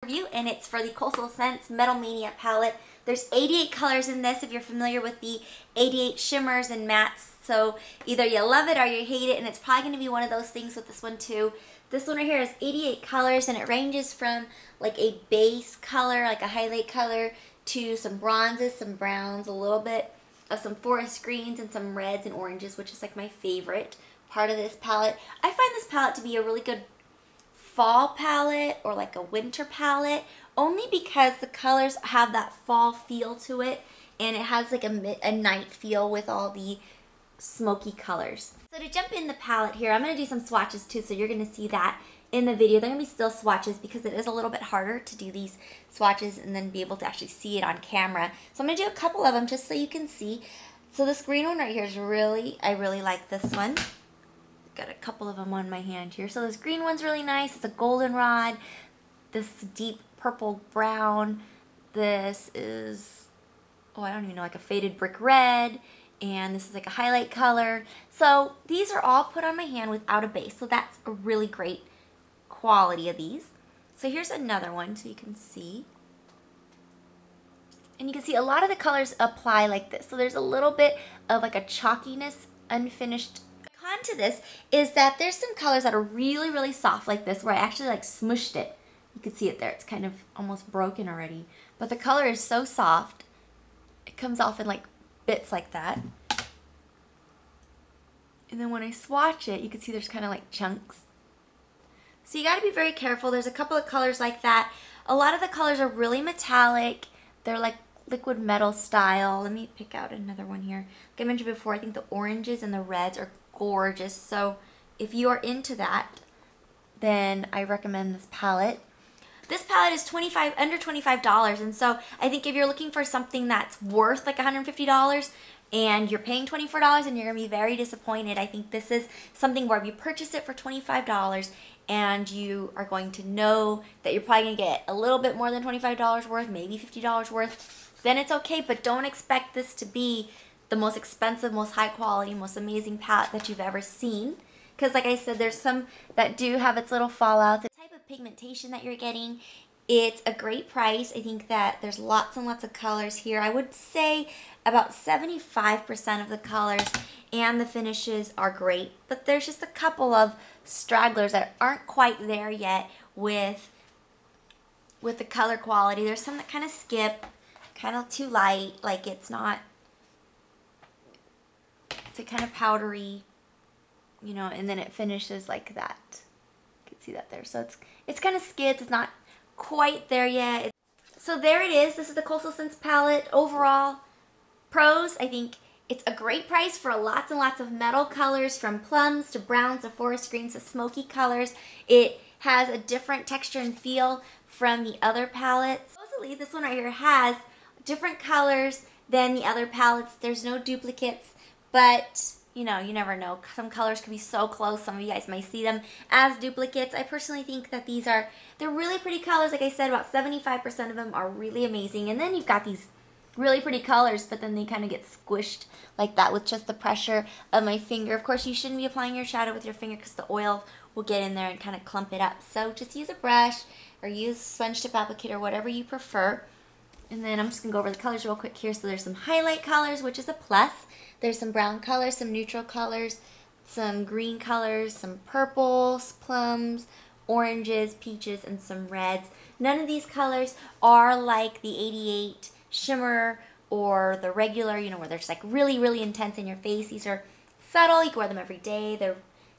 review, and it's for the Coastal Scents Metal Mania palette. There's 88 colors in this if you're familiar with the 88 shimmers and mattes. So either you love it or you hate it, and it's probably going to be one of those things with this one too. This one right here is 88 colors, and it ranges from like a base color, like a highlight color, to some bronzes, some browns, a little bit of some forest greens, and some reds and oranges, which is like my favorite part of this palette. I find this palette to be a really good fall palette or like a winter palette, only because the colors have that fall feel to it, and it has like a night feel with all the smoky colors. So to jump in the palette here, I'm going to do some swatches too, so you're going to see that in the video. They're going to be still swatches because it is a little bit harder to do these swatches and then be able to actually see it on camera. So I'm going to do a couple of them just so you can see. So this green one right here is I really like this one. Got a couple of them on my hand here. So this green one's really nice. It's a goldenrod. This deep purple brown. This is, oh, I don't even know, like a faded brick red. And this is like a highlight color. So these are all put on my hand without a base. So that's a really great quality of these. So here's another one so you can see. And you can see a lot of the colors apply like this. So there's a little bit of like a chalkiness, unfinished. Con to this is that there's some colors that are really, really soft like this, where I actually like smushed it. You can see it there. It's kind of almost broken already. But the color is so soft. It comes off in like bits like that. And then when I swatch it, you can see there's kind of like chunks. So you got to be very careful. There's a couple of colors like that. A lot of the colors are really metallic. They're like liquid metal style. Let me pick out another one here. Like I mentioned before, I think the oranges and the reds are gorgeous. So if you are into that, then I recommend this palette. This palette is under $25, and so I think if you're looking for something that's worth like $150 and you're paying $24 and you're going to be very disappointed, I think this is something where if you purchase it for $25 and you are going to know that you're probably going to get a little bit more than $25 worth, maybe $50 worth, then it's okay, but don't expect this to be the most expensive, most high quality, most amazing palette that you've ever seen. Because like I said, there's some that do have its little fallouts. The type of pigmentation that you're getting, it's a great price. I think that there's lots and lots of colors here. I would say about 75% of the colors and the finishes are great. But there's just a couple of stragglers that aren't quite there yet with the color quality. There's some that kind of skip, kind of too light, like it's not, it's a kind of powdery, you know, and then it finishes like that. You can see that there. So it's kind of skids. It's not quite there yet. So there it is. This is the Coastal Scents palette. Overall, pros, I think it's a great price for lots and lots of metal colors, from plums to browns to forest greens to smoky colors. It has a different texture and feel from the other palettes. Supposedly, this one right here has different colors than the other palettes. There's no duplicates, but you know, you never know. Some colors can be so close. Some of you guys might see them as duplicates. I personally think that they're really pretty colors. Like I said, about 75% of them are really amazing. And then you've got these really pretty colors, but then they kind of get squished like that with just the pressure of my finger. Of course, you shouldn't be applying your shadow with your finger because the oil will get in there and kind of clump it up. So just use a brush or use a sponge tip applicator, whatever you prefer. And then I'm just going to go over the colors real quick here. So there's some highlight colors, which is a plus. There's some brown colors, some neutral colors, some green colors, some purples, plums, oranges, peaches, and some reds. None of these colors are like the 88 shimmer or the regular, you know, where they're just like really, really intense in your face. These are subtle. You can wear them every day. They're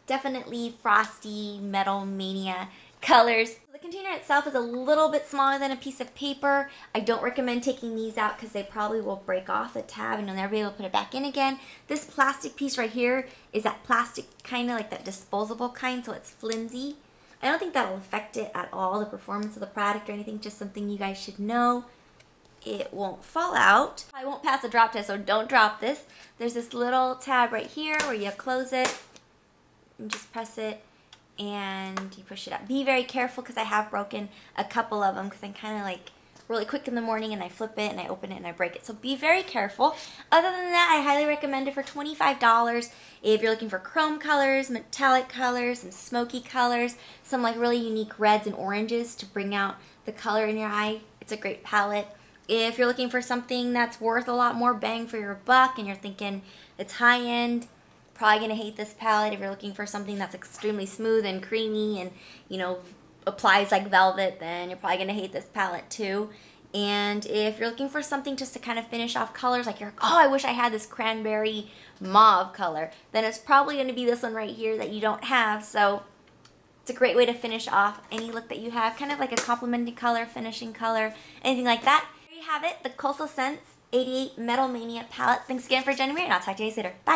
definitely frosty Metal Mania colors. The container itself is a little bit smaller than a piece of paper. I don't recommend taking these out because they probably will break off the tab and you'll never be able to put it back in again. This plastic piece right here is that plastic kind of like that disposable kind, so it's flimsy. I don't think that will affect it at all, the performance of the product or anything, just something you guys should know. It won't fall out. I won't pass a drop test, so don't drop this. There's this little tab right here where you close it and just press it and you push it up. Be very careful because I have broken a couple of them because I'm kind of like really quick in the morning and I flip it and I open it and I break it. So be very careful. Other than that, I highly recommend it for $25 if you're looking for chrome colors, metallic colors, and smoky colors, some like really unique reds and oranges to bring out the color in your eye. It's a great palette. If you're looking for something that's worth a lot more bang for your buck and you're thinking it's high end, probably going to hate this palette. If you're looking for something that's extremely smooth and creamy and, you know, applies like velvet, then you're probably going to hate this palette too. And if you're looking for something just to kind of finish off colors, like you're like, oh, I wish I had this cranberry mauve color, then it's probably going to be this one right here that you don't have. So it's a great way to finish off any look that you have, kind of like a complementing color, finishing color, anything like that. There you have it, the Coastal Scents 88 Metal Mania palette. Thanks again for joining me, and I'll talk to you guys later. Bye!